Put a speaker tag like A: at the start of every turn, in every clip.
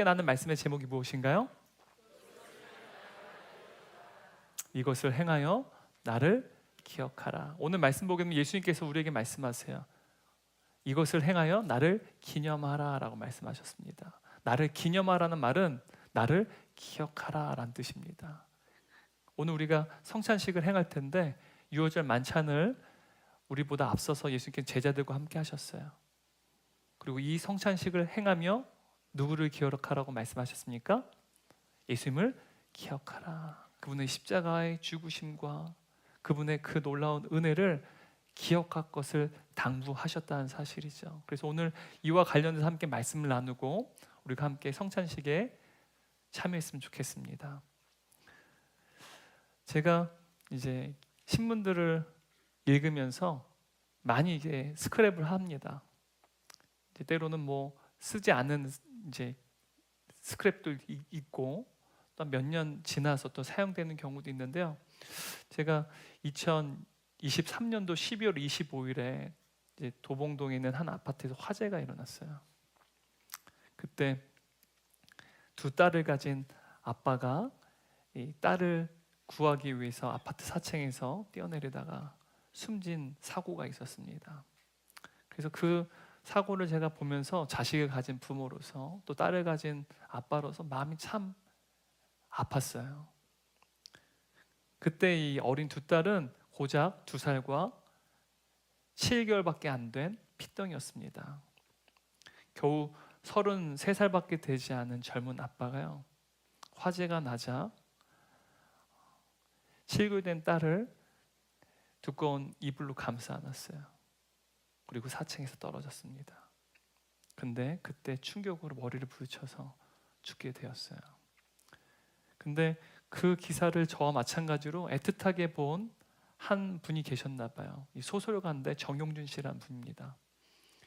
A: 나는 말씀의 제목이 무엇인가요? 이것을 행하여 나를 기억하라. 오늘 말씀 보면 예수님께서 우리에게 말씀하세요. 이것을 행하여 나를 기념하라 라고 말씀하셨습니다. 나를 기념하라는 말은 나를 기억하라 라는 뜻입니다. 오늘 우리가 성찬식을 행할 텐데 유월절 만찬을 우리보다 앞서서 예수님께서 제자들과 함께 하셨어요. 그리고 이 성찬식을 행하며 누구를 기억하라고 말씀하셨습니까? 예수님을 기억하라. 그분의 십자가의 죽으심과 그분의 그 놀라운 은혜를 기억할 것을 당부하셨다는 사실이죠. 그래서 오늘 이와 관련해서 함께 말씀을 나누고 우리가 함께 성찬식에 참여했으면 좋겠습니다. 제가 이제 신문들을 읽으면서 많이 이제 스크랩을 합니다. 이제 때로는 뭐 쓰지 않은 이제 스크랩도 있고 또 몇 년 지나서 또 사용되는 경우도 있는데요. 제가 2023년도 12월 25일에 이제 도봉동에 있는 한 아파트에서 화재가 일어났어요. 그때 두 딸을 가진 아빠가 이 딸을 구하기 위해서 아파트 4층에서 뛰어내리다가 숨진 사고가 있었습니다. 그래서 그 사고를 제가 보면서 자식을 가진 부모로서 또 딸을 가진 아빠로서 마음이 참 아팠어요. 그때 이 어린 두 딸은 고작 2살과 7개월밖에 안 된 핏덩이였습니다. 겨우 33살밖에 되지 않은 젊은 아빠가요, 화재가 나자 7개월 된 딸을 두꺼운 이불로 감싸 안았어요. 그리고 4층에서 떨어졌습니다. 근데 그때 충격으로 머리를 부딪혀서 죽게 되었어요. 근데 그 기사를 저와 마찬가지로 애틋하게 본 한 분이 계셨나 봐요. 이 소설가인데 정용준 씨라는 분입니다.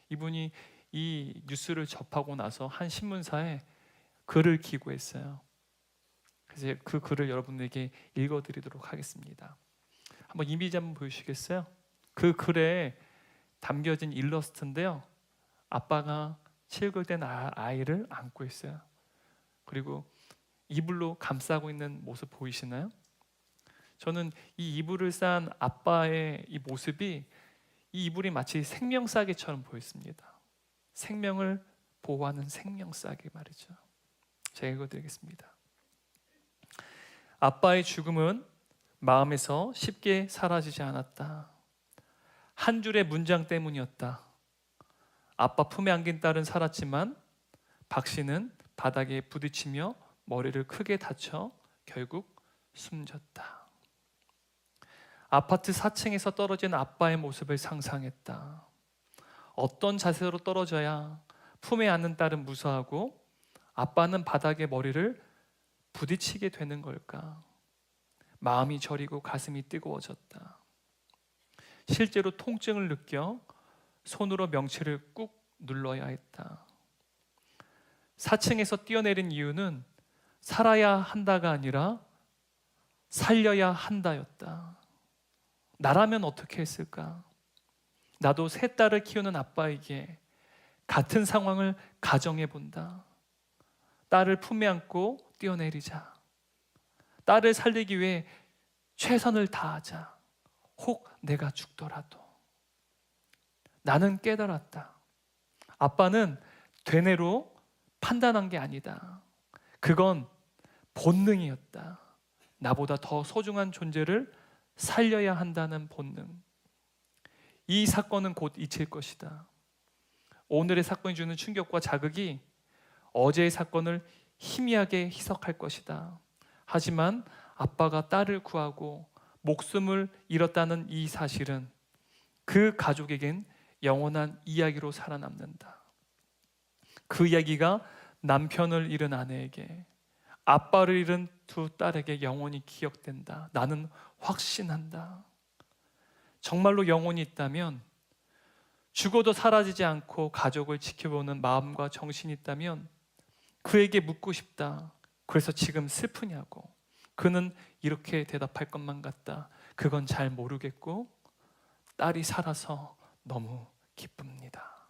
A: 이분이 이 뉴스를 접하고 나서 한 신문사에 글을 기고했어요. 그래서 그 글을 여러분에게 읽어드리도록 하겠습니다. 한번 이미지 한번 보여주시겠어요? 그 글에 담겨진 일러스트인데요. 아빠가 7개월 된 아이를 안고 있어요. 그리고 이불로 감싸고 있는 모습 보이시나요? 저는 이 이불을 싼 아빠의 이 모습이, 이 이불이 마치 생명싸개처럼 보였습니다. 생명을 보호하는 생명싸개 말이죠. 제가 읽어드리겠습니다. 아빠의 죽음은 마음에서 쉽게 사라지지 않았다. 한 줄의 문장 때문이었다. 아빠 품에 안긴 딸은 살았지만 박 씨는 바닥에 부딪히며 머리를 크게 다쳐 결국 숨졌다. 아파트 4층에서 떨어진 아빠의 모습을 상상했다. 어떤 자세로 떨어져야 품에 안는 딸은 무사하고 아빠는 바닥에 머리를 부딪히게 되는 걸까? 마음이 저리고 가슴이 뜨거워졌다. 실제로 통증을 느껴 손으로 명치를 꾹 눌러야 했다. 4층에서 뛰어내린 이유는 살아야 한다가 아니라 살려야 한다였다. 나라면 어떻게 했을까? 나도 세 딸을 키우는 아빠에게 같은 상황을 가정해 본다. 딸을 품에 안고 뛰어내리자. 딸을 살리기 위해 최선을 다하자. 혹 내가 죽더라도. 나는 깨달았다. 아빠는 되뇌로 판단한 게 아니다. 그건 본능이었다. 나보다 더 소중한 존재를 살려야 한다는 본능. 이 사건은 곧 잊힐 것이다. 오늘의 사건이 주는 충격과 자극이 어제의 사건을 희미하게 희석할 것이다. 하지만 아빠가 딸을 구하고 목숨을 잃었다는 이 사실은 그 가족에겐 영원한 이야기로 살아남는다. 그 이야기가 남편을 잃은 아내에게, 아빠를 잃은 두 딸에게 영원히 기억된다. 나는 확신한다. 정말로 영혼이 있다면, 죽어도 사라지지 않고 가족을 지켜보는 마음과 정신이 있다면 그에게 묻고 싶다. 그래서 지금 슬프냐고. 그는 이렇게 대답할 것만 같다. 그건 잘 모르겠고 딸이 살아서 너무 기쁩니다.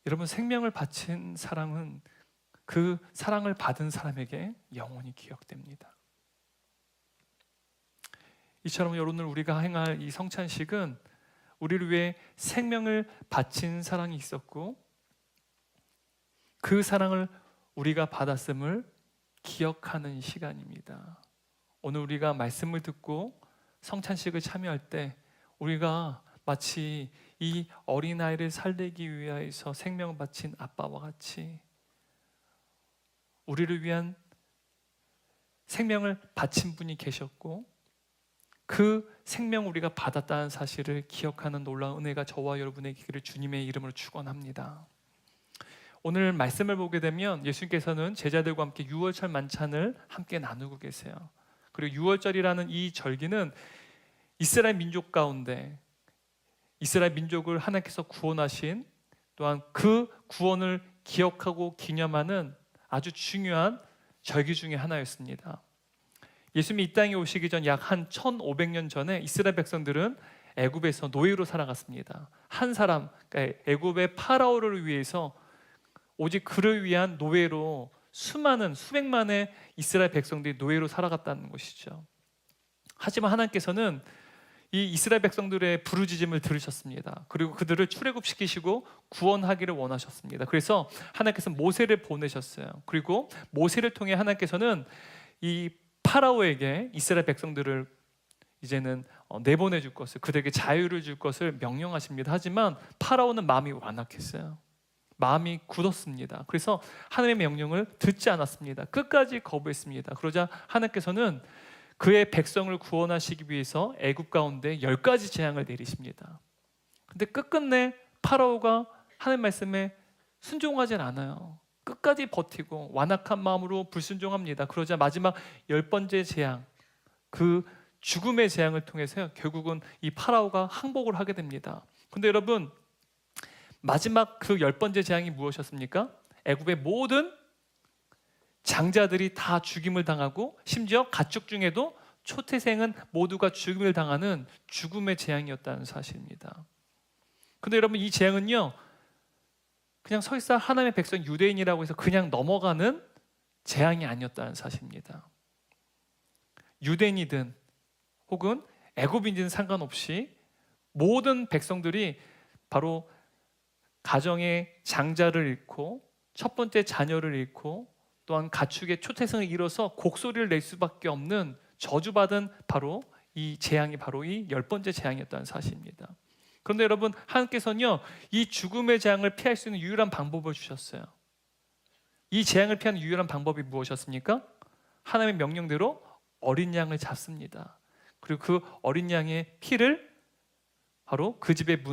A: 여러분, 생명을 바친 사랑은 그 사랑을 받은 사람에게 영원히 기억됩니다. 이처럼 오늘 우리가 행할 이 성찬식은 우리를 위해 생명을 바친 사랑이 있었고 그 사랑을 우리가 받았음을 기억하는 시간입니다. 오늘 우리가 말씀을 듣고 성찬식을 참여할 때 우리가 마치 이 어린아이를 살리기 위하여서 생명을 바친 아빠와 같이 우리를 위한 생명을 바친 분이 계셨고 그 생명 우리가 받았다는 사실을 기억하는 놀라운 은혜가 저와 여러분에게 있기를 주님의 이름으로 축원합니다. 오늘 말씀을 보게 되면 예수님께서는 제자들과 함께 유월절 만찬을 함께 나누고 계세요. 그리고 유월절이라는 이 절기는 이스라엘 민족 가운데 이스라엘 민족을 하나님께서 구원하신 또한 그 구원을 기억하고 기념하는 아주 중요한 절기 중에 하나였습니다. 예수님이 이 땅에 오시기 전 약 한 1500년 전에 이스라엘 백성들은 애굽에서 노예로 살아갔습니다. 한 사람, 그러니까 애굽의 파라오를 위해서 오직 그를 위한 노예로 수많은 수백만의 이스라엘 백성들이 노예로 살아갔다는 것이죠. 하지만 하나님께서는 이 이스라엘 백성들의 부르짖음을 들으셨습니다. 그리고 그들을 출애굽시키시고 구원하기를 원하셨습니다. 그래서 하나님께서 모세를 보내셨어요. 그리고 모세를 통해 하나님께서는 이 파라오에게 이스라엘 백성들을 이제는 내보내 줄 것을, 그들에게 자유를 줄 것을 명령하십니다. 하지만 파라오는 마음이 완악했어요. 마음이 굳었습니다. 그래서 하나님의 명령을 듣지 않았습니다. 끝까지 거부했습니다. 그러자 하나님께서는 그의 백성을 구원하시기 위해서 애굽 가운데 10가지 재앙을 내리십니다. 근데 끝끝내 파라오가 하나님 말씀에 순종하지 않아요. 끝까지 버티고 완악한 마음으로 불순종합니다. 그러자 마지막 10번째 재앙, 그 죽음의 재앙을 통해서 결국은 이 파라오가 항복을 하게 됩니다. 근데 여러분, 마지막 그 10번째 재앙이 무엇이었습니까? 애굽의 모든 장자들이 다 죽임을 당하고 심지어 가축 중에도 초태생은 모두가 죽임을 당하는 죽음의 재앙이었다는 사실입니다. 근데 여러분, 이 재앙은요 그냥 설사 하나님의 백성 유대인이라고 해서 그냥 넘어가는 재앙이 아니었다는 사실입니다. 유대인이든 혹은 애굽인이든 상관없이 모든 백성들이 바로 가정의 장자를 잃고 첫 번째 자녀를 잃고 또한 가축의 초태생을 잃어서 곡소리를 낼 수밖에 없는 저주받은 바로 이 재앙이 바로 이 10번째 재앙이었다는 사실입니다. 그런데 여러분, 하나님께서는요 이 죽음의 재앙을 피할 수 있는 유일한 방법을 주셨어요. 이 재앙을 피하는 유일한 방법이 무엇이었습니까? 하나님의 명령대로 어린 양을 잡습니다. 그리고 그 어린 양의 피를 바로 그 집의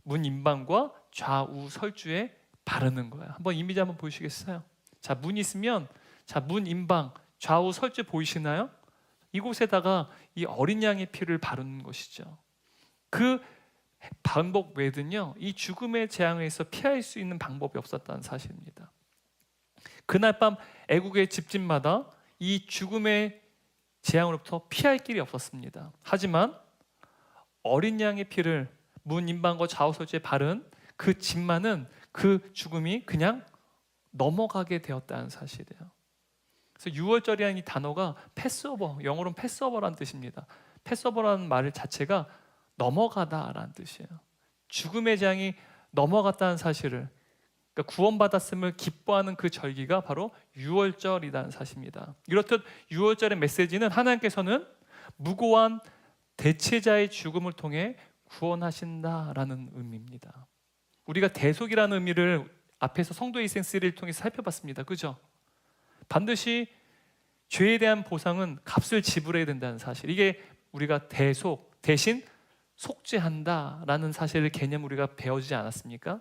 A: 문 인방과 좌우 설주에 바르는 거예요. 한번 이미지 한번 보시겠어요? 자, 문이 있으면 문 인방 좌우 설주 보이시나요? 이곳에다가 이 어린 양의 피를 바르는 것이죠. 그 방법 외에는요 이 죽음의 재앙에서 피할 수 있는 방법이 없었다는 사실입니다. 그날 밤 애국의 집집마다 이 죽음의 재앙으로부터 피할 길이 없었습니다. 하지만 어린 양의 피를 문 인방과 좌우 설주에 바른 그 집만은 그 죽음이 그냥 넘어가게 되었다는 사실이에요. 그래서 유월절이라는 이 단어가 패스오버, 영어로는 패스오버라는 뜻입니다. 패스오버라는 말 자체가 넘어가다라는 뜻이에요. 죽음의 재앙이 넘어갔다는 사실을, 그러니까 구원받았음을 기뻐하는 그 절기가 바로 유월절이라는 사실입니다. 이렇듯 유월절의 메시지는 하나님께서는 무고한 대체자의 죽음을 통해 구원하신다라는 의미입니다. 우리가 대속이라는 의미를 앞에서 성도의 희생 시리즈를 통해서 살펴봤습니다. 그죠? 반드시 죄에 대한 보상은 값을 지불해야 된다는 사실, 이게 우리가 대속, 대신 속죄한다라는 사실을 개념 우리가 배우지 않았습니까?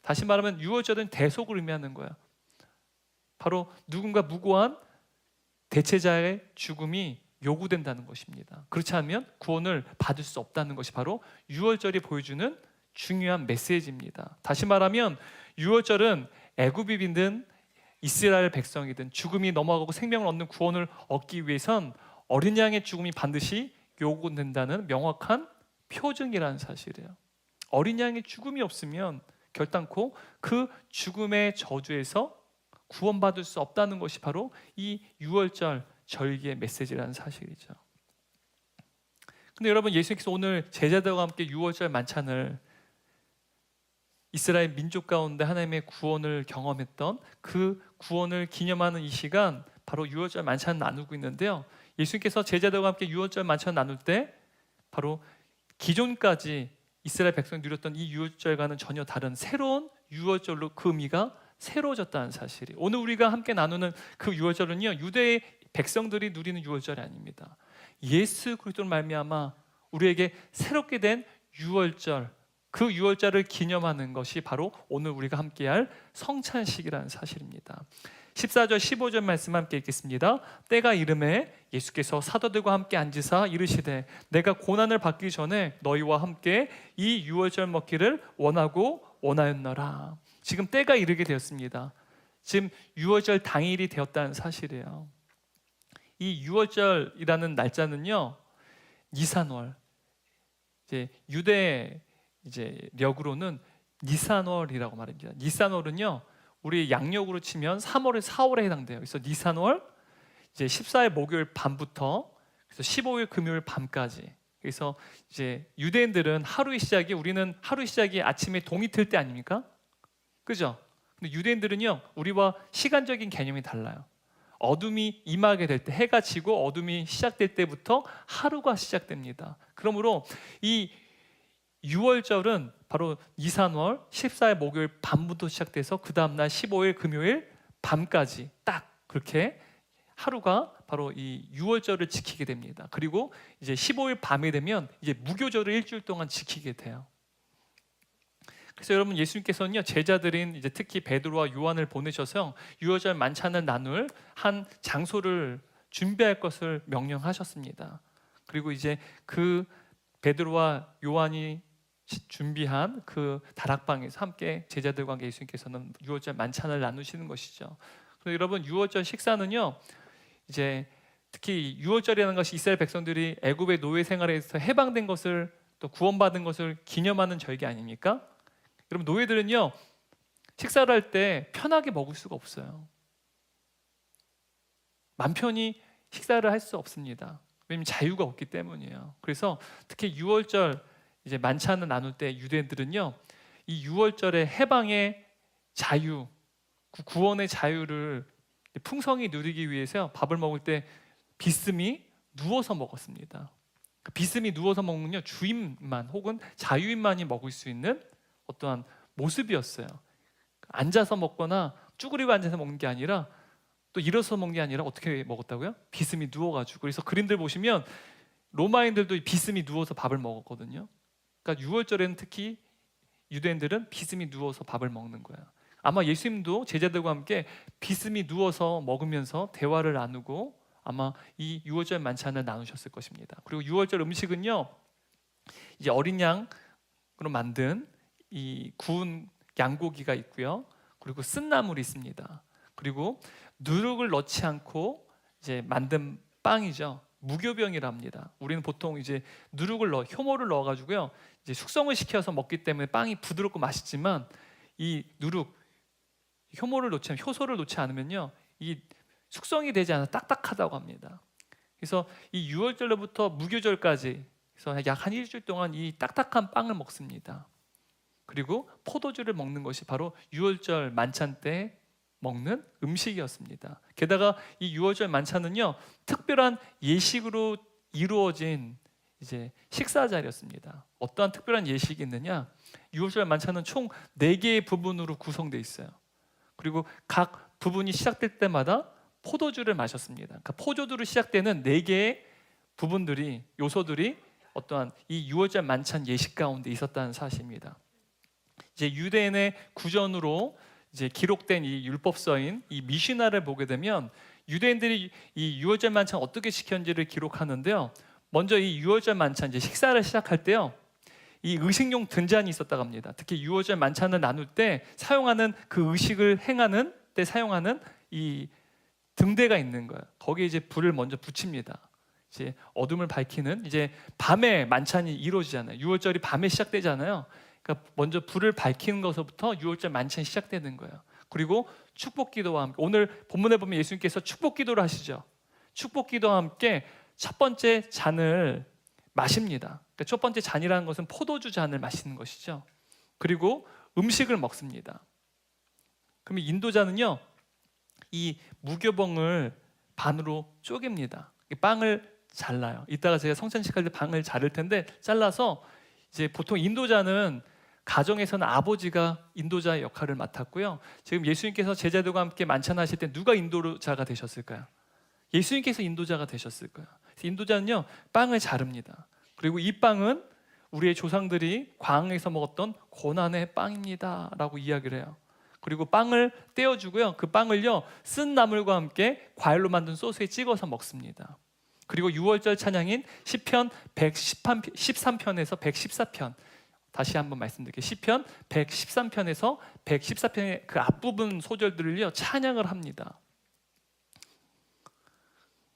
A: 다시 말하면 유월절은 대속을 의미하는 거야. 바로 누군가 무고한 대체자의 죽음이 요구된다는 것입니다. 그렇지 않으면 구원을 받을 수 없다는 것이 바로 유월절이 보여주는 중요한 메시지입니다. 다시 말하면 유월절은 애굽인이든 이스라엘 백성이든 죽음이 넘어가고 생명을 얻는 구원을 얻기 위해선 어린 양의 죽음이 반드시 요구된다는 명확한 표징이라는 사실이에요. 어린 양의 죽음이 없으면 결단코 그 죽음의 저주에서 구원받을 수 없다는 것이 바로 이 유월절 절기의 메시지라는 사실이죠. 근데 여러분, 예수님께서 오늘 제자들과 함께 유월절 만찬을 이스라엘 민족 가운데 하나님의 구원을 경험했던 그 구원을 기념하는 이 시간, 바로 유월절 만찬을 나누고 있는데요. 예수님께서 제자들과 함께 유월절 만찬을 나눌 때 바로 기존까지 이스라엘 백성이 누렸던 이 유월절과는 전혀 다른 새로운 유월절로 그 의미가 새로워졌다는 사실이, 오늘 우리가 함께 나누는 그 유월절은요, 유대의 백성들이 누리는 유월절이 아닙니다. 예수 그리스도로 말미암아 우리에게 새롭게 된 유월절, 그 유월절을 기념하는 것이 바로 오늘 우리가 함께할 성찬식이라는 사실입니다. 14절 15절 말씀 함께 읽겠습니다. 때가 이르매 예수께서 사도들과 함께 앉으사 이르시되 내가 고난을 받기 전에 너희와 함께 이 유월절 먹기를 원하고 원하였노라. 지금 때가 이르게 되었습니다. 지금 유월절 당일이 되었다는 사실이에요. 이 유월절이라는 날짜는요, 니산월, 이제 유대 력으로는 니산월이라고 말합니다. 니산월은요, 우리 양력으로 치면 3월에 4월에 해당돼요. 그래서 니산월 이제 14일 목요일 밤부터 그래서 15일 금요일 밤까지. 그래서 이제 유대인들은 우리는 하루 시작이 아침에 동이 틀 때 아닙니까? 그죠? 근데 유대인들은요, 우리와 시간적인 개념이 달라요. 어둠이 임하게 될 때, 해가 지고 어둠이 시작될 때부터 하루가 시작됩니다. 그러므로 이 유월절은 바로 니산월 14일 목요일 밤부터 시작돼서 그 다음날 15일 금요일 밤까지 딱 그렇게 하루가 바로 이 유월절을 지키게 됩니다. 그리고 이제 15일 밤이 되면 이제 무교절을 일주일 동안 지키게 돼요. 그래서 여러분, 예수님께서는요, 제자들인 이제 특히 베드로와 요한을 보내셔서 유월절 만찬을 나눌 한 장소를 준비할 것을 명령하셨습니다. 그리고 이제 그 베드로와 요한이 준비한 그 다락방에서 함께 제자들과 함께 예수님께서는 유월절 만찬을 나누시는 것이죠. 그래서 여러분, 유월절 식사는요, 이제 특히 유월절이라는 것이 이스라엘 백성들이 애굽의 노예 생활에서 해방된 것을, 또 구원받은 것을 기념하는 절기 아닙니까? 여러분, 노예들은요, 식사를 할 때 편하게 먹을 수가 없어요. 맘 편히 식사를 할 수 없습니다. 왜냐하면 자유가 없기 때문이에요. 그래서 특히 유월절 이제 만찬을 나눌 때 유대인들은요, 이 유월절의 해방의 자유, 구원의 자유를 풍성히 누리기 위해서 밥을 먹을 때 비스미 누워서 먹었습니다. 그 비스미 누워서 먹는요, 주인만 혹은 자유인만이 먹을 수 있는 어떠한 모습이었어요. 앉아서 먹거나 쭈그리고 앉아서 먹는 게 아니라, 또 일어서 먹는 게 아니라 어떻게 먹었다고요? 비스미 누워가지고. 그래서 그림들 보시면 로마인들도 비스미 누워서 밥을 먹었거든요. 그러니까 유월절에는 특히 유대인들은 비스미 누워서 밥을 먹는 거예요. 아마 예수님도 제자들과 함께 비스미 누워서 먹으면서 대화를 나누고 아마 이 유월절 만찬을 나누셨을 것입니다. 그리고 유월절 음식은요, 이제 어린 양으로 만든 이 구운 양고기가 있고요. 그리고 쓴나물이 있습니다. 그리고 누룩을 넣지 않고 이제 만든 빵이죠. 무교병이라 합니다. 우리는 보통 이제 효모를 넣어가지고요, 이제 숙성을 시켜서 먹기 때문에 빵이 부드럽고 맛있지만, 이 효소를 놓지 않으면요, 이 숙성이 되지 않아 딱딱하다고 합니다. 그래서 이 유월절로부터 무교절까지 그래서 약 한 일주일 동안 이 딱딱한 빵을 먹습니다. 그리고 포도주를 먹는 것이 바로 유월절 만찬 때 먹는 음식이었습니다. 게다가 이 유월절 만찬은요, 특별한 예식으로 이루어진 이제 식사 자리였습니다. 어떠한 특별한 예식이 있느냐? 유월절 만찬은 총 4개의 부분으로 구성되어 있어요. 그리고 각 부분이 시작될 때마다 포도주를 마셨습니다. 그러니까 포도주로 시작되는 4개의 부분들이, 요소들이 어떠한 이 유월절 만찬 예식 가운데 있었다는 사실입니다. 이제 유대인의 구전으로 이제 기록된 이 율법서인 이 미시나를 보게 되면 유대인들이 이 유월절 만찬 어떻게 지켰는지를 기록하는데요. 먼저 이 유월절 만찬 이제 식사를 시작할 때요, 이 의식용 등잔이 있었다고 합니다. 특히 유월절 만찬을 나눌 때 사용하는 그 의식을 행하는 때 사용하는 이 등대가 있는 거예요. 거기에 이제 불을 먼저 붙입니다. 이제 어둠을 밝히는, 이제 밤에 만찬이 이루어지잖아요. 유월절이 밤에 시작되잖아요. 그러니까 먼저 불을 밝히는 것부터 유월절 만찬이 시작되는 거예요. 그리고 축복기도와 함께, 오늘 본문에 보면 예수님께서 축복기도를 하시죠. 축복기도와 함께 첫 번째 잔을 마십니다. 그러니까 첫 번째 잔이라는 것은 포도주 잔을 마시는 것이죠. 그리고 음식을 먹습니다. 그러면 인도자는요, 이 무교병을 반으로 쪼갭니다. 빵을 잘라요. 이따가 제가 성찬식 할 때 빵을 자를 텐데, 잘라서 이제 보통 인도자는 가정에서는 아버지가 인도자의 역할을 맡았고요. 지금 예수님께서 제자들과 함께 만찬하실 때 누가 인도자가 되셨을까요? 예수님께서 인도자가 되셨을 거예요. 그래서 인도자는요, 빵을 자릅니다. 그리고 이 빵은 우리의 조상들이 광에서 먹었던 고난의 빵입니다 라고 이야기를 해요. 그리고 빵을 떼어주고요, 그 빵을요 쓴 나물과 함께 과일로 만든 소스에 찍어서 먹습니다. 그리고 6월절 찬양인 시편 113편에서 114편, 다시 한번 말씀드릴게요. 시편 113편에서 114편의 그 앞부분 소절들을요 찬양을 합니다.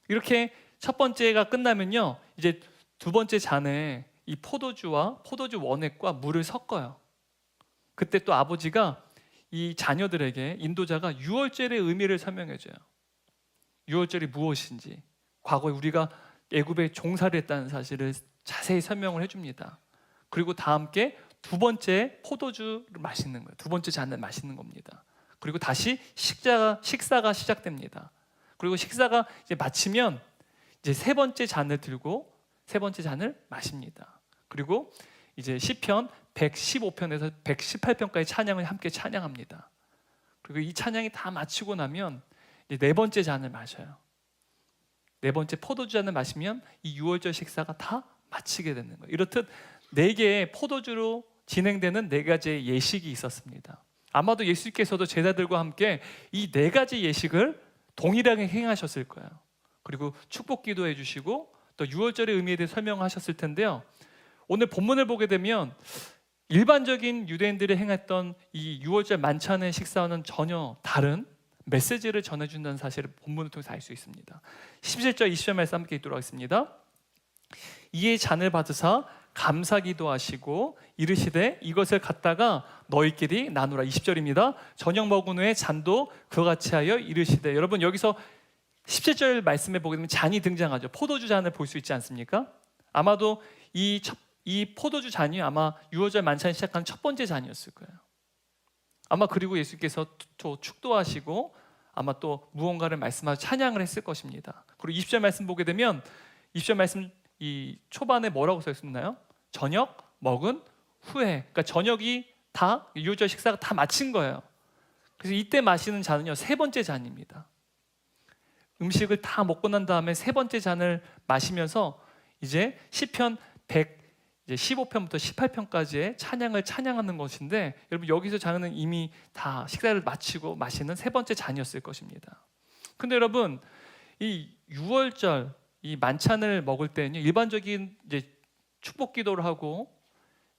A: 이렇게 첫 번째가 끝나면요, 이제 두 번째 잔에 이 포도주와 포도주 원액과 물을 섞어요. 그때 또 아버지가 이 자녀들에게, 인도자가 유월절의 의미를 설명해줘요. 유월절이 무엇인지, 과거에 우리가 애굽에 종살이 했다는 사실을 자세히 설명을 해줍니다. 그리고 다 함께 두 번째 포도주를 마시는 거예요. 두 번째 잔을 마시는 겁니다. 그리고 다시 식사가 시작됩니다. 그리고 식사가 이제 마치면 이제 세 번째 잔을 들고 세 번째 잔을 마십니다. 그리고 이제 시편 115편에서 118편까지 찬양을 함께 찬양합니다. 그리고 이 찬양이 다 마치고 나면 이제 네 번째 잔을 마셔요. 네 번째 포도주 잔을 마시면 이 유월절 식사가 다 마치게 되는 거예요. 이렇듯 네 개의 포도주로 진행되는 네 가지의 예식이 있었습니다. 아마도 예수님께서도 제자들과 함께 이 네 가지 예식을 동일하게 행하셨을 거예요. 그리고 축복 기도해 주시고 또 유월절의 의미에 대해 설명하셨을 텐데요. 오늘 본문을 보게 되면 일반적인 유대인들이 행했던 이 유월절 만찬의 식사와는 전혀 다른 메시지를 전해준다는 사실을 본문을 통해서 알 수 있습니다. 17절 20절 말씀 함께 읽도록 하겠습니다. 이에 잔을 받으사 감사기도 하시고 이르시되 이것을 갖다가 너희끼리 나누라. 20절입니다. 저녁 먹은 후에 잔도 그와 같이 하여 이르시되. 여러분, 여기서 17절 말씀에 보게 되면 잔이 등장하죠. 포도주 잔을 볼 수 있지 않습니까? 아마도 이 포도주 잔이 아마 유월절 만찬 시작한 첫 번째 잔이었을 거예요. 아마 그리고 예수께서 또 축도하시고 아마 또 무언가를 말씀하시고 찬양을 했을 것입니다. 그리고 20절 말씀 보게 되면 20절 말씀 이 초반에 뭐라고 써 있나요? 저녁 먹은 후에. 그러니까 저녁이 다 유월절 식사가 다 마친 거예요. 그래서 이때 마시는 잔은요 세 번째 잔입니다. 음식을 다 먹고 난 다음에 세 번째 잔을 마시면서 이제 시편 115편부터 18편까지의 찬양을 찬양하는 것인데, 여러분 여기서 잔은 이미 다 식사를 마치고 마시는 세 번째 잔이었을 것입니다. 근데 여러분, 이 유월절 이 만찬을 먹을 때는요 일반적인 이제 축복 기도를 하고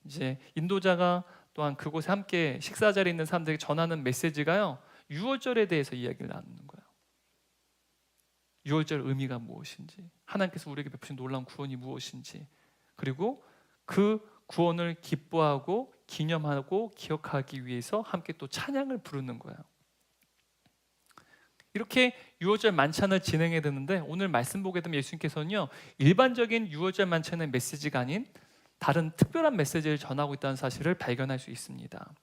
A: 이제 인도자가 또한 그곳에 함께 식사 자리에 있는 사람들에게 전하는 메시지가요 유월절에 대해서 이야기를 나누는 거예요. 유월절 의미가 무엇인지, 하나님께서 우리에게 베푸신 놀라운 구원이 무엇인지, 그리고 그 구원을 기뻐하고 기념하고 기억하기 위해서 함께 또 찬양을 부르는 거예요. 이렇게 유월절 만찬을 진행해야 되는데, 오늘 말씀 보게 되면 예수님께서는요 일반적인 유월절 만찬의 메시지가 아닌 다른 특별한 메시지를 전하고 있다는 사실을 발견할 수 있습니다.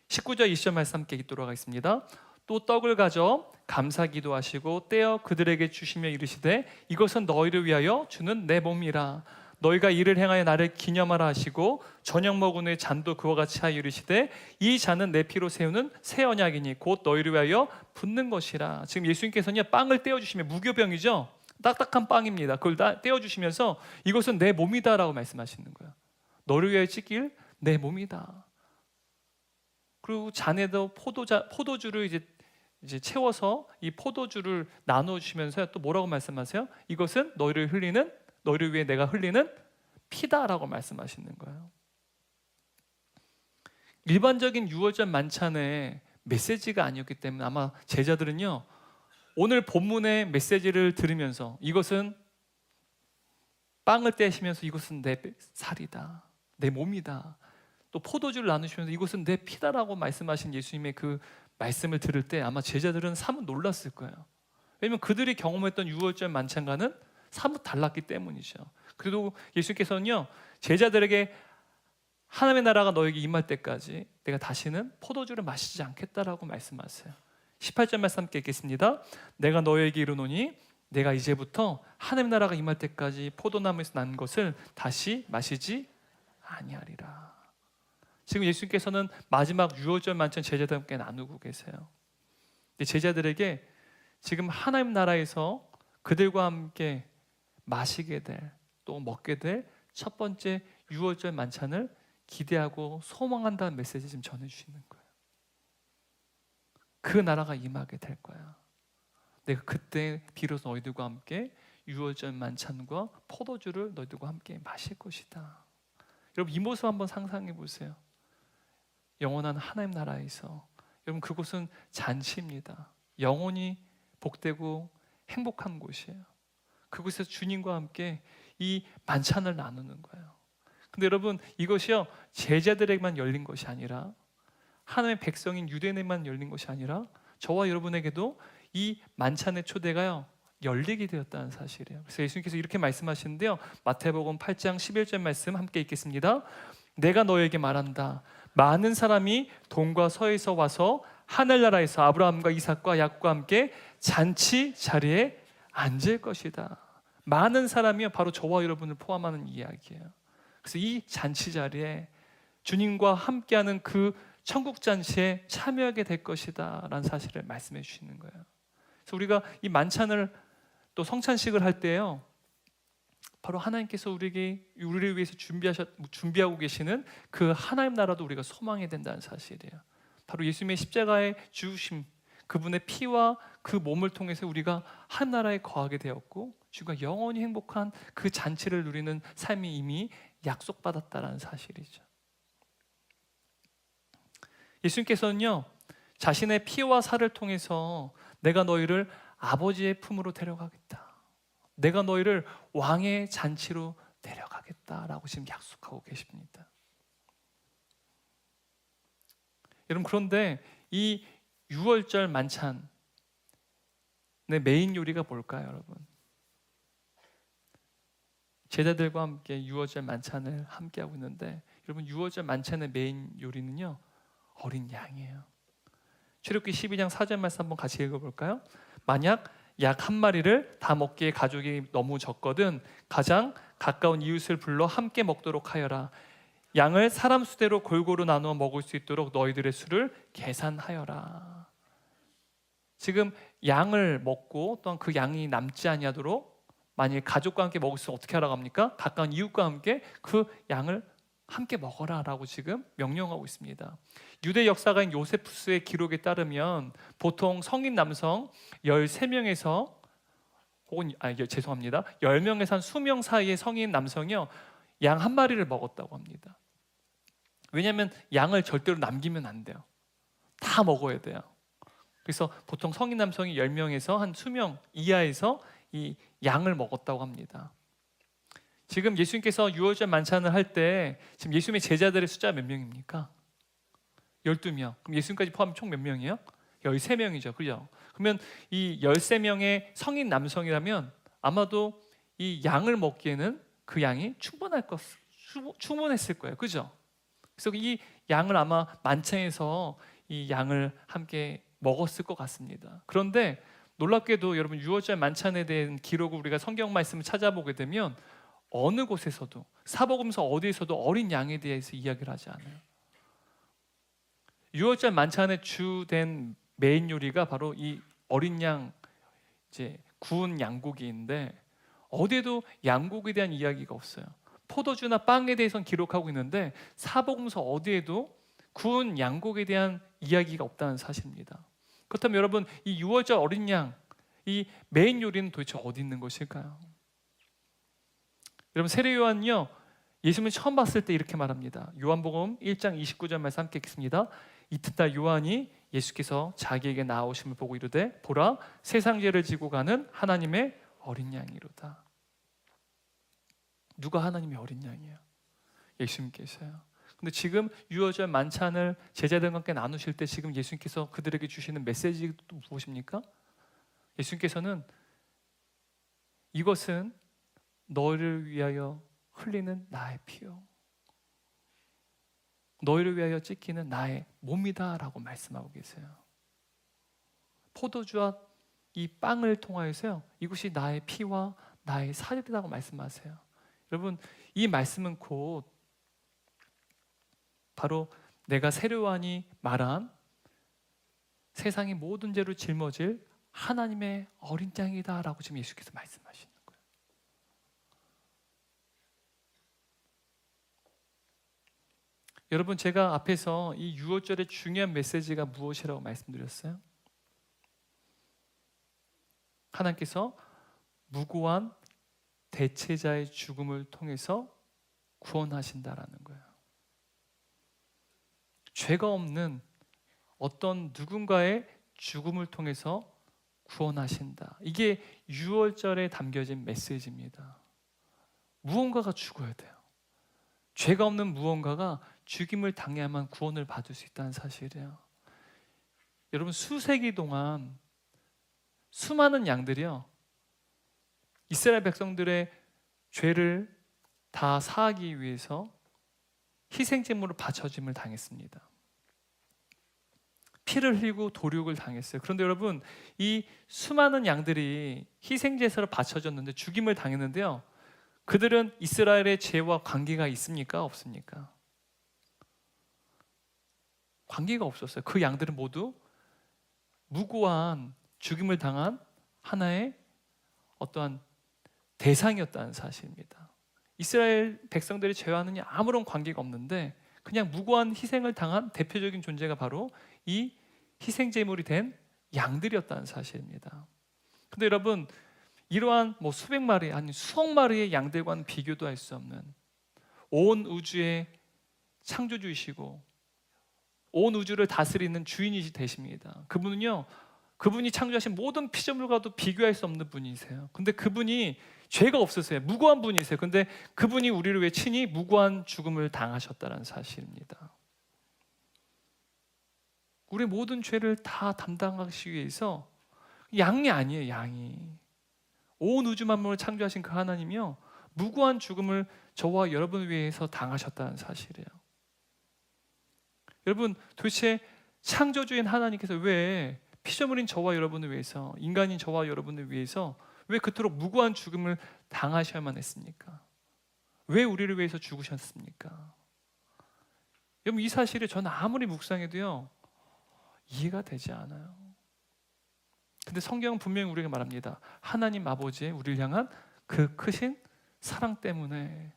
A: 19절 20절 말씀 함께 읽도록 하겠습니다. 또 떡을 가져 감사기도 하시고 떼어 그들에게 주시며 이르시되 이것은 너희를 위하여 주는 내 몸이라. 너희가 이를 행하여 나를 기념하라 하시고 저녁 먹은 후에 잔도 그와 같이 하여 이르시되 이 잔은 내 피로 세우는 새 언약이니 곧 너희를 위하여 붓는 것이라. 지금 예수님께서는 빵을 떼어주시며, 무교병이죠, 딱딱한 빵입니다. 그걸 떼어주시면서 이것은 내 몸이다 라고 말씀하시는 거예요. 너를 위하여 찢길 내 몸이다. 그리고 잔에도 포도주를 이제 채워서 이 포도주를 나눠주시면서 또 뭐라고 말씀하세요? 이것은 너희를 위해 내가 흘리는 피다라고 말씀하시는 거예요. 일반적인 유월절 만찬의 메시지가 아니었기 때문에 아마 제자들은요 오늘 본문의 메시지를 들으면서 이것은 빵을 떼시면서 이것은 내 살이다, 내 몸이다, 또 포도주를 나누시면서 이것은 내 피다라고 말씀하신 예수님의 그 말씀을 들을 때 아마 제자들은 사뭇 놀랐을 거예요. 왜냐하면 그들이 경험했던 유월절 만찬과는 사뭇 달랐기 때문이죠. 그래도 예수님께서는요, 제자들에게 하나님의 나라가 너에게 임할 때까지 내가 다시는 포도주를 마시지 않겠다라고 말씀하세요. 18절 말씀 함께 읽겠습니다. 내가 너에게 이르노니 내가 이제부터 하나님의 나라가 임할 때까지 포도나무에서 난 것을 다시 마시지 아니하리라. 지금 예수님께서는 마지막 유월절 만찬 제자들과 함께 나누고 계세요. 제자들에게 지금 하나님 나라에서 그들과 함께 마시게 될, 또 먹게 될 첫 번째 유월절 만찬을 기대하고 소망한다는 메시지 지금 전해주시는 거예요. 그 나라가 임하게 될 거야. 내가 그때 비로소 너희들과 함께 유월절 만찬과 포도주를 너희들과 함께 마실 것이다. 여러분, 이 모습 한번 상상해 보세요. 영원한 하나님 나라에서, 여러분, 그곳은 잔치입니다. 영원히 복되고 행복한 곳이에요. 그곳에서 주님과 함께 이 만찬을 나누는 거예요. 근데 여러분, 이것이요, 제자들에게만 열린 것이 아니라, 하나님의 백성인 유대인에게만 열린 것이 아니라 저와 여러분에게도 이 만찬의 초대가요, 열리게 되었다는 사실이에요. 그래서 예수님께서 이렇게 말씀하시는데요, 마태복음 8장 11절 말씀 함께 읽겠습니다. 내가 너에게 말한다. 많은 사람이 동과 서에서 와서 하늘나라에서 아브라함과 이삭과 야곱과 함께 잔치 자리에 앉을 것이다. 많은 사람이요, 바로 저와 여러분을 포함하는 이야기예요. 그래서 이 잔치 자리에 주님과 함께하는 그 천국 잔치에 참여하게 될 것이다 라는 사실을 말씀해 주시는 거예요. 그래서 우리가 이 만찬을 또 성찬식을 할 때요, 바로 하나님께서 우리를 위해서 준비하고 계시는 그 하나님 나라도 우리가 소망해야 된다는 사실이에요. 바로 예수님의 십자가의 죽으심, 그분의 피와 그 몸을 통해서 우리가 한 나라에 거하게 되었고, 주가 영원히 행복한 그 잔치를 누리는 삶이 이미 약속받았다라는 사실이죠. 예수님께서는요, 자신의 피와 살을 통해서 내가 너희를 아버지의 품으로 데려가겠다, 내가 너희를 왕의 잔치로 데려가겠다라고 지금 약속하고 계십니다. 여러분, 그런데 이 유월절 만찬의 메인 요리가 뭘까요, 여러분? 제자들과 함께 유월절 만찬을 함께 하고 있는데, 여러분, 유월절 만찬의 메인 요리는요, 어린 양이에요. 출애굽기 12장 4절 말씀 한번 같이 읽어볼까요? 만약 약 한 마리를 다 먹기에 가족이 너무 적거든 가장 가까운 이웃을 불러 함께 먹도록 하여라. 양을 사람 수대로 골고루 나누어 먹을 수 있도록 너희들의 수를 계산하여라. 지금 양을 먹고 또한 그 양이 남지 아니하도록 만약에 가족과 함께 먹을 수 어떻게 하라고 합니까? 가까운 이웃과 함께 그 양을 함께 먹어라 라고 지금 명령하고 있습니다. 유대 역사가인 요세푸스의 기록에 따르면 보통 성인 남성 13명에서 혹은 10명에서 한 수명 사이의 성인 남성이요, 양 한 마리를 먹었다고 합니다. 왜냐하면 양을 절대로 남기면 안 돼요. 다 먹어야 돼요. 그래서 보통 성인 남성이 10명에서 한 수명 이하에서 이 양을 먹었다고 합니다. 지금 예수님께서 유월절 만찬을 할 때 지금 예수님의 제자들의 숫자가 몇 명입니까? 12명. 그럼 예수님까지 포함하면 총 몇 명이에요? 13명이죠. 그죠? 그러면 이 13명의 성인 남성이라면 아마도 이 양을 먹기에는 그 양이 충분했을 거예요. 그죠? 그래서 이 양을 아마 만찬에서 이 양을 함께 먹었을 것 같습니다. 그런데 놀랍게도 여러분, 유월절 만찬에 대한 기록을 우리가 성경 말씀을 찾아보게 되면 어느 곳에서도, 사복음서 어디에서도 어린 양에 대해서 이야기를 하지 않아요. 유월절 만찬의 주된 메인 요리가 바로 이 어린 양, 이제 구운 양고기인데 어디에도 양고기에 대한 이야기가 없어요. 포도주나 빵에 대해서는 기록하고 있는데 사복음서 어디에도 구운 양고기에 대한 이야기가 없다는 사실입니다. 그렇다면 여러분, 이 유월절 어린 양, 이 메인 요리는 도대체 어디 있는 것일까요? 여러분, 세례 요한은요, 예수님을 처음 봤을 때 이렇게 말합니다. 요한복음 1장 29절 말씀 함께 읽겠습니다. 이튿날 요한이 예수께서 자기에게 나오심을 보고 이르되 보라, 세상 죄를 지고 가는 하나님의 어린 양이로다. 누가 하나님의 어린 양이에요? 예수님께서요. 근데 지금 유월절 만찬을 제자들과 함께 나누실 때 지금 예수님께서 그들에게 주시는 메시지가 무엇입니까? 예수님께서는 이것은 너희를 위하여 흘리는 나의 피요, 너희를 위하여 찢기는 나의 몸이다 라고 말씀하고 계세요. 포도주와 이 빵을 통하여서요, 이것이 나의 피와 나의 살이라고 말씀하세요. 여러분, 이 말씀은 곧 바로 내가 세례요한이 말한 세상의 모든 죄로 짊어질 하나님의 어린 양이다 라고 지금 예수께서 말씀하시는 거예요. 여러분, 제가 앞에서 이 유월절의 중요한 메시지가 무엇이라고 말씀드렸어요? 하나님께서 무고한 대체자의 죽음을 통해서 구원하신다라는 거예요. 죄가 없는 어떤 누군가의 죽음을 통해서 구원하신다. 이게 유월절에 담겨진 메시지입니다. 무언가가 죽어야 돼요. 죄가 없는 무언가가 죽임을 당해야만 구원을 받을 수 있다는 사실이에요. 여러분, 수세기 동안 수많은 양들이요, 이스라엘 백성들의 죄를 다 사하기 위해서 희생제물을 바쳐짐을 당했습니다. 피를 흘리고 도륙을 당했어요. 그런데 여러분, 이 수많은 양들이 희생제사를 바쳐졌는데 죽임을 당했는데요, 그들은 이스라엘의 죄와 관계가 있습니까? 없습니까? 관계가 없었어요. 그 양들은 모두 무고한 죽임을 당한 하나의 어떠한 대상이었다는 사실입니다. 이스라엘 백성들의 죄와는 아무런 관계가 없는데 그냥 무고한 희생을 당한 대표적인 존재가 바로 이 희생제물이 된 양들이었다는 사실입니다. 근데 여러분, 이러한 수백 마리 아니 수억 마리의 양들과는 비교도 할 수 없는 온 우주의 창조주이시고 온 우주를 다스리는 주인이 되십니다. 그분이 창조하신 모든 피조물과도 비교할 수 없는 분이세요. 근데 그분이 죄가 없으세요. 무고한 분이세요. 근데 그분이 우리를 위해 친히 무고한 죽음을 당하셨다는 사실입니다. 우리의 모든 죄를 다 담당하시기 위해서 양이 아니에요. 양이. 온 우주 만물을 창조하신 그 하나님이요, 무고한 죽음을 저와 여러분을 위해서 당하셨다는 사실이에요. 여러분, 도대체 창조주인 하나님께서 왜 피조물인 저와 여러분을 위해서, 인간인 저와 여러분을 위해서 왜 그토록 무고한 죽음을 당하셔야만 했습니까? 왜 우리를 위해서 죽으셨습니까? 여러분, 이 사실을 저는 아무리 묵상해도요, 이해가 되지 않아요. 근데 성경은 분명히 우리에게 말합니다. 하나님 아버지의 우리를 향한 그 크신 사랑 때문에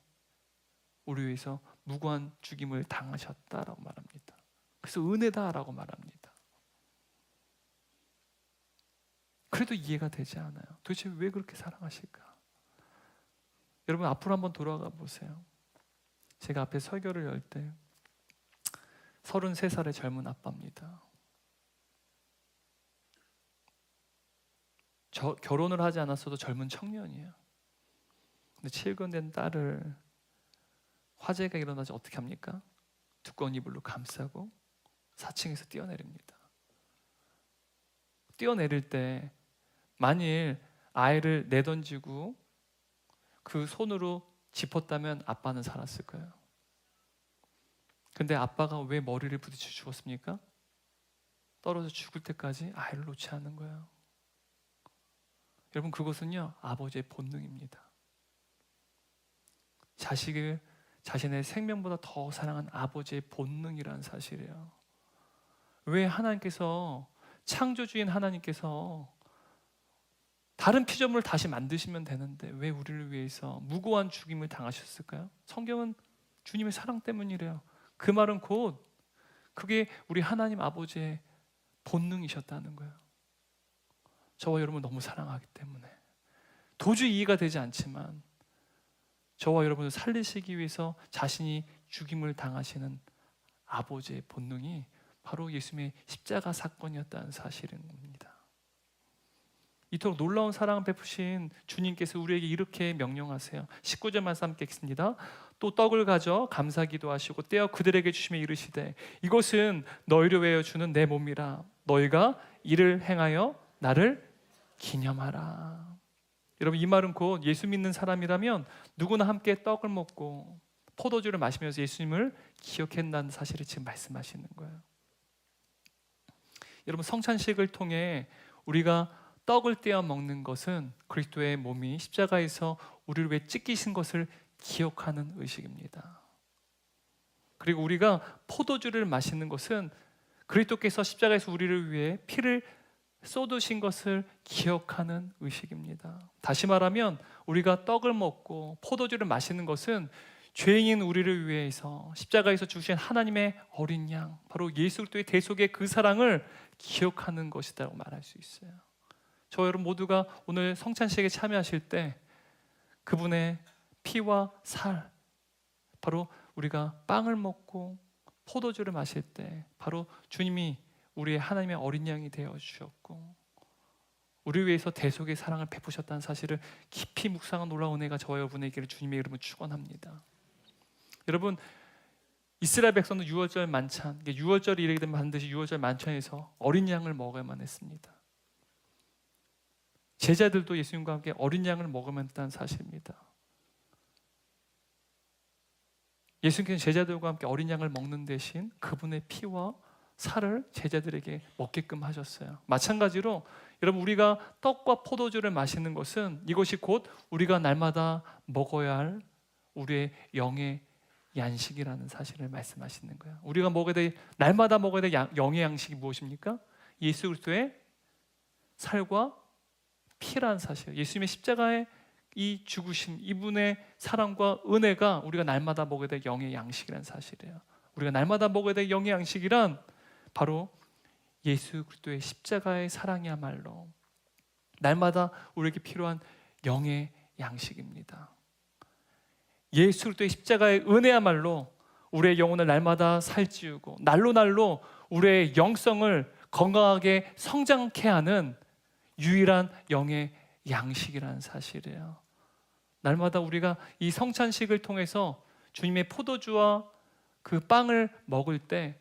A: 우리 위해서 무고한 죽임을 당하셨다라고 말합니다. 그래서 은혜다라고 말합니다. 그래도 이해가 되지 않아요. 도대체 왜 그렇게 사랑하실까? 여러분, 앞으로 한번 돌아가 보세요. 제가 앞에 설교를 열 때 33살의 젊은 아빠입니다. 결혼을 하지 않았어도 젊은 청년이에요. 근데 칠근된 딸을 화재가 일어나지 어떻게 합니까? 두꺼운 이불로 감싸고 4층에서 뛰어내립니다. 뛰어내릴 때 만일 아이를 내던지고 그 손으로 짚었다면 아빠는 살았을 거예요. 근데 아빠가 왜 머리를 부딪혀 죽었습니까? 떨어져 죽을 때까지 아이를 놓지 않는 거예요. 여러분, 그것은요, 아버지의 본능입니다. 자식을 자신의 생명보다 더 사랑한 아버지의 본능이라는 사실이에요. 왜 하나님께서, 창조주인 하나님께서 다른 피조물을 다시 만드시면 되는데 왜 우리를 위해서 무고한 죽임을 당하셨을까요? 성경은 주님의 사랑 때문이래요. 그 말은 곧 그게 우리 하나님 아버지의 본능이셨다는 거예요. 저와 여러분을 너무 사랑하기 때문에 도저히 이해가 되지 않지만 저와 여러분을 살리시기 위해서 자신이 죽임을 당하시는 아버지의 본능이 바로 예수님의 십자가 사건이었다는 사실입니다. 이토록 놀라운 사랑을 베푸신 주님께서 우리에게 이렇게 명령하세요. 19절 말씀 함께 읽습니다. 또 떡을 가져 감사기도 하시고 떼어 그들에게 주시며 이르시되 이것은 너희를 위하여 주는 내 몸이라. 너희가 이를 행하여 나를 기념하라. 여러분, 이 말은 곧 예수 믿는 사람이라면 누구나 함께 떡을 먹고 포도주를 마시면서 예수님을 기억한다는 사실을 지금 말씀하시는 거예요. 여러분, 성찬식을 통해 우리가 떡을 떼어 먹는 것은 그리스도의 몸이 십자가에서 우리를 위해 찢기신 것을 기억하는 의식입니다. 그리고 우리가 포도주를 마시는 것은 그리스도께서 십자가에서 우리를 위해 피를 쏟으신 것을 기억하는 의식입니다. 다시 말하면 우리가 떡을 먹고 포도주를 마시는 것은 죄인인 우리를 위해서 십자가에서 주신 하나님의 어린 양, 바로 예수 그리스도의 대속의 그 사랑을 기억하는 것이라고 말할 수 있어요. 저 여러분 모두가 오늘 성찬식에 참여하실 때 그분의 피와 살, 바로 우리가 빵을 먹고 포도주를 마실 때 바로 주님이 우리의 하나님의 어린 양이 되어 주셨고 우리 위해서 대속의 사랑을 베푸셨다는 사실을 깊이 묵상한 놀라운 은혜가 저와 여러분에게 주님의 이름으로 축원합니다. 여러분, 이스라엘 백성은 유월절 만찬, 유월절이 이르게 되면 반드시 유월절 만찬에서 어린 양을 먹어야만 했습니다. 제자들도 예수님과 함께 어린 양을 먹으면 했다는 사실입니다. 예수님께서는 제자들과 함께 어린 양을 먹는 대신 그분의 피와 살을 제자들에게 먹게끔 하셨어요. 마찬가지로 여러분, 우리가 떡과 포도주를 마시는 것은 이것이 곧 우리가 날마다 먹어야 할 우리의 영의 양식이라는 사실을 말씀하시는 거예요. 우리가 먹어야 될, 날마다 먹어야 될 영의 양식이 무엇입니까? 예수 그리스도의 살과 피라는 사실, 예수님의 십자가의 이 죽으심, 이분의 사랑과 은혜가 우리가 날마다 먹어야 될 영의 양식이라는 사실이에요. 우리가 날마다 먹어야 될 영의 양식이란 바로 예수 그리스도의 십자가의 사랑이야말로 날마다 우리에게 필요한 영의 양식입니다. 예수 그리스도의 십자가의 은혜야말로 우리의 영혼을 날마다 살찌우고 날로 우리의 영성을 건강하게 성장케 하는 유일한 영의 양식이라는 사실이에요. 날마다 우리가 이 성찬식을 통해서 주님의 포도주와 그 빵을 먹을 때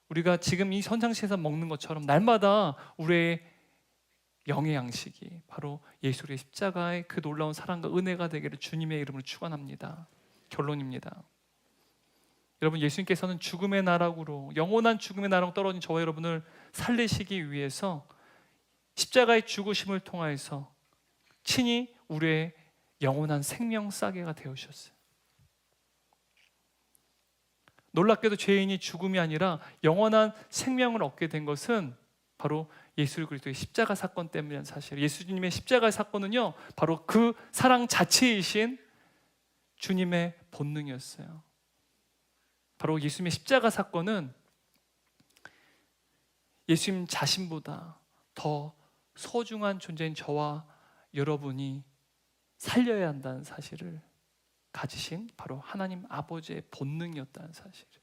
A: 우리가 지금 이 성찬식에서 먹는 것처럼 날마다 우리의 영의 양식이 바로 예수의 십자가의 그 놀라운 사랑과 은혜가 되기를 주님의 이름으로 축원합니다. 결론입니다. 여러분, 예수님께서는 죽음의 나락으로, 영원한 죽음의 나락으로 떨어진 저와 여러분을 살리시기 위해서 십자가의 죽으심을 통하여서 친히 우리의 영원한 생명 싸개가 되어주셨어요. 놀랍게도 죄인이 죽음이 아니라 영원한 생명을 얻게 된 것은 바로 예수 그리스도의 십자가 사건 때문이라는 사실. 예수님의 십자가 사건은요, 바로 그 사랑 자체이신 주님의 본능이었어요. 바로 예수님의 십자가 사건은 예수님 자신보다 더 소중한 존재인 저와 여러분이 살려야 한다는 사실을 가지신 바로 하나님 아버지의 본능이었다는 사실이에요.